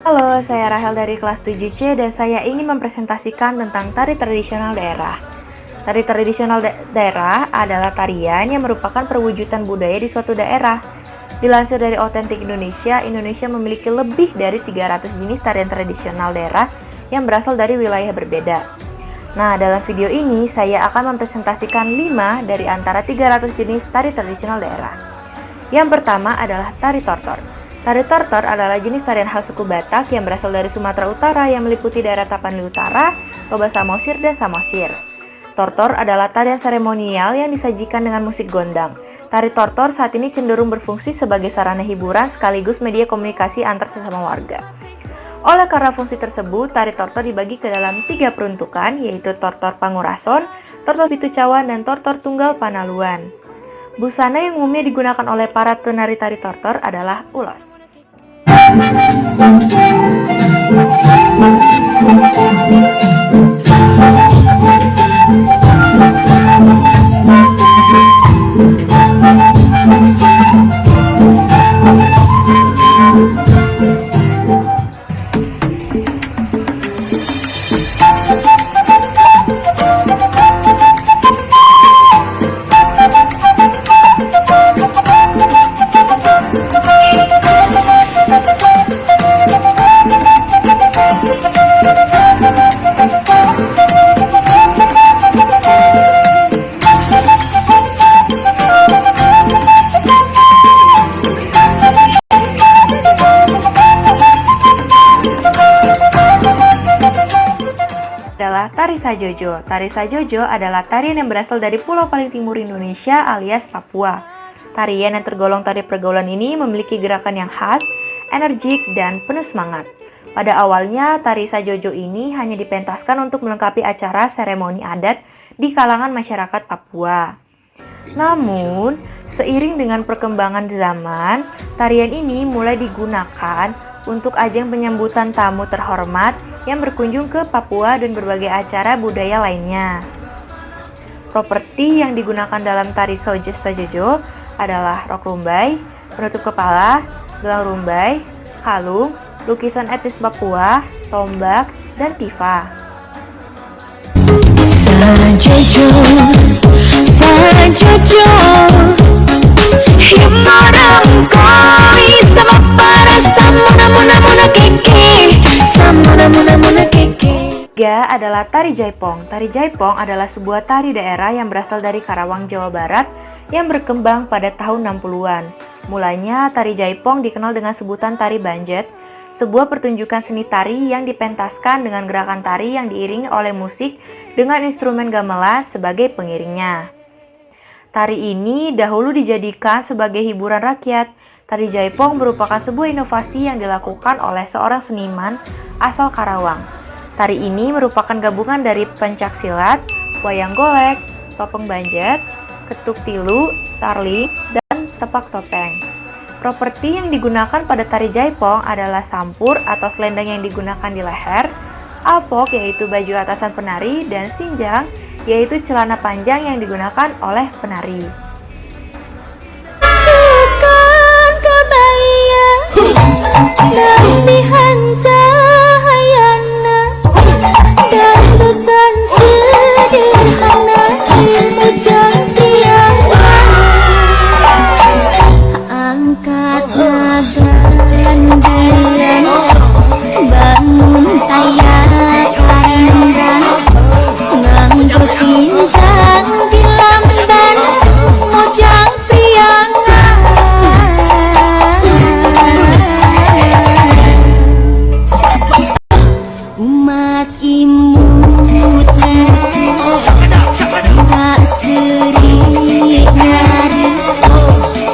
Halo, saya Rahel dari kelas 7C dan saya ingin mempresentasikan tentang tari tradisional daerah. Tari tradisional daerah adalah tarian yang merupakan perwujudan budaya di suatu daerah. Dilansir dari Otentik Indonesia, Indonesia memiliki lebih dari 300 jenis tarian tradisional daerah yang berasal dari wilayah berbeda. Nah, dalam video ini saya akan mempresentasikan 5 dari antara 300 jenis tari tradisional daerah. Yang pertama adalah tari tortor. Tari tortor adalah jenis tarian khas suku Batak yang berasal dari Sumatera Utara yang meliputi daerah Tapanuli Utara, Toba Samosir, dan Samosir. Tortor adalah tarian seremonial yang disajikan dengan musik gondang. Tari tortor saat ini cenderung berfungsi sebagai sarana hiburan sekaligus media komunikasi antar sesama warga. Oleh karena fungsi tersebut, tari tortor dibagi ke dalam 3 peruntukan, yaitu tortor pangurason, tortor pitucawan, dan tortor tunggal panaluan. Busana yang umumnya digunakan oleh para penari tari tortor adalah ulos. Adalah Tari Sajojo. Tari Sajojo adalah tarian yang berasal dari pulau paling timur Indonesia alias Papua. Tarian yang tergolong tari pergaulan ini memiliki gerakan yang khas, energik, dan penuh semangat. Pada awalnya, tari Sajojo ini hanya dipentaskan untuk melengkapi acara seremoni adat di kalangan masyarakat Papua. Namun, seiring dengan perkembangan zaman, tarian ini mulai digunakan untuk ajang penyambutan tamu terhormat yang berkunjung ke Papua dan berbagai acara budaya lainnya. Properti yang digunakan dalam tari Sajojo adalah rok rumbai, penutup kepala, gelang rumbai, kalung, lukisan etnis Papua, tombak, dan tifa. Sajojo, Sajojo, himarang koi sama para samuna muna keke, samuna muna keke. Tiga adalah tari jaipong. Tari jaipong adalah sebuah tari daerah yang berasal dari Karawang, Jawa Barat yang berkembang pada tahun 60-an. Mulanya tari jaipong dikenal dengan sebutan tari banjet, sebuah pertunjukan seni tari yang dipentaskan dengan gerakan tari yang diiringi oleh musik dengan instrumen gamelan sebagai pengiringnya. Tari ini dahulu dijadikan sebagai hiburan rakyat. Tari jaipong merupakan sebuah inovasi yang dilakukan oleh seorang seniman asal Karawang. Tari ini merupakan gabungan dari pencak silat, wayang golek, topeng banjet, ketuk tilu, tarling, dan tepak topeng. Properti yang digunakan pada tari jaipong adalah sampur atau selendang yang digunakan di leher, alpok yaitu baju atasan penari, dan sinjang yaitu celana panjang yang digunakan oleh penari. Bukan kebaya lebihan cahayana dan dosan sederhana ilmu tiada angkat nagan bulan bangun tayak karendan nganggo sinjang di lamban mojang priangan umat imut tak seri nyari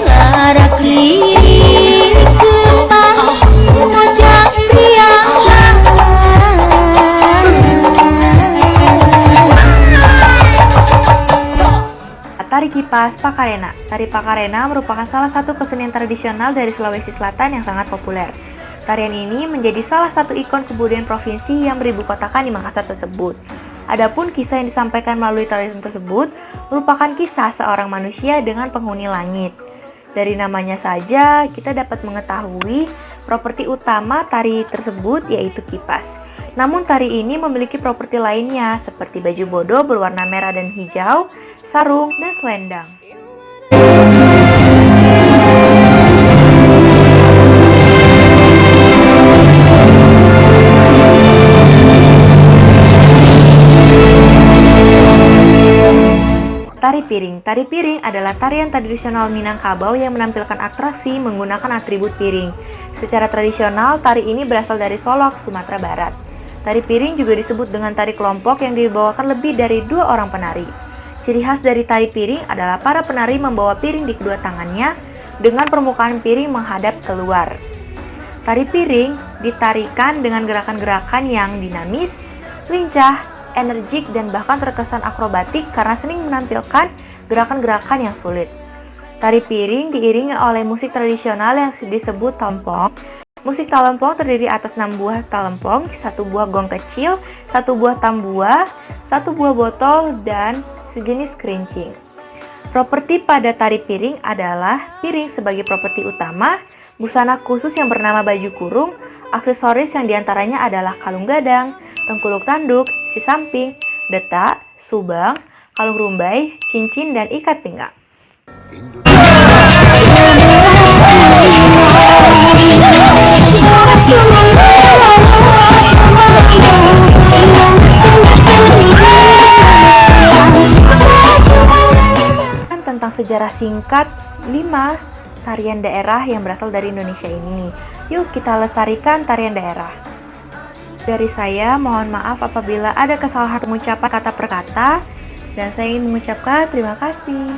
larak lirik kepang mojang priangan. Tari kipas Pakarena. Tari Pakarena merupakan salah satu kesenian tradisional dari Sulawesi Selatan yang sangat populer. Tarian ini menjadi salah satu ikon kebudayaan provinsi yang beribukotakan di Makassar tersebut. Adapun kisah yang disampaikan melalui tarian tersebut merupakan kisah seorang manusia dengan penghuni langit. Dari namanya saja kita dapat mengetahui Properti utama tari tersebut yaitu kipas. Namun tari ini memiliki properti lainnya seperti baju bodo berwarna merah dan hijau, sarung, dan selendang. Tari piring. Tari piring adalah tarian tradisional Minangkabau yang menampilkan atraksi menggunakan atribut piring. Secara tradisional, tari ini berasal dari Solok, Sumatera Barat. Tari piring juga disebut dengan tari kelompok yang dibawakan lebih dari 2 orang penari. Ciri khas dari tari piring adalah para penari membawa piring di kedua tangannya dengan permukaan piring menghadap keluar. Tari piring ditarikan dengan gerakan-gerakan yang dinamis, lincah, energik, dan bahkan terkesan akrobatik karena sering menampilkan gerakan-gerakan yang sulit. Tari piring diiringi oleh musik tradisional yang disebut talempong. Musik talempong terdiri atas 6 buah talempong, 1 buah gong kecil, 1 buah tambua, 1 buah botol, dan sejenis kerincing. Properti pada tari piring adalah piring sebagai properti utama, busana khusus yang bernama baju kurung, aksesoris yang diantaranya adalah kalung gadang, tengkuluk tanduk, si samping, detak, subang, kalung rumbai, cincin, dan ikat pinggang. Tentang sejarah singkat 5 tarian daerah yang berasal dari Indonesia ini. Yuk kita lestarikan tarian daerah. Dari saya, mohon maaf apabila ada kesalahan pengucapan kata per kata, dan saya ingin mengucapkan terima kasih.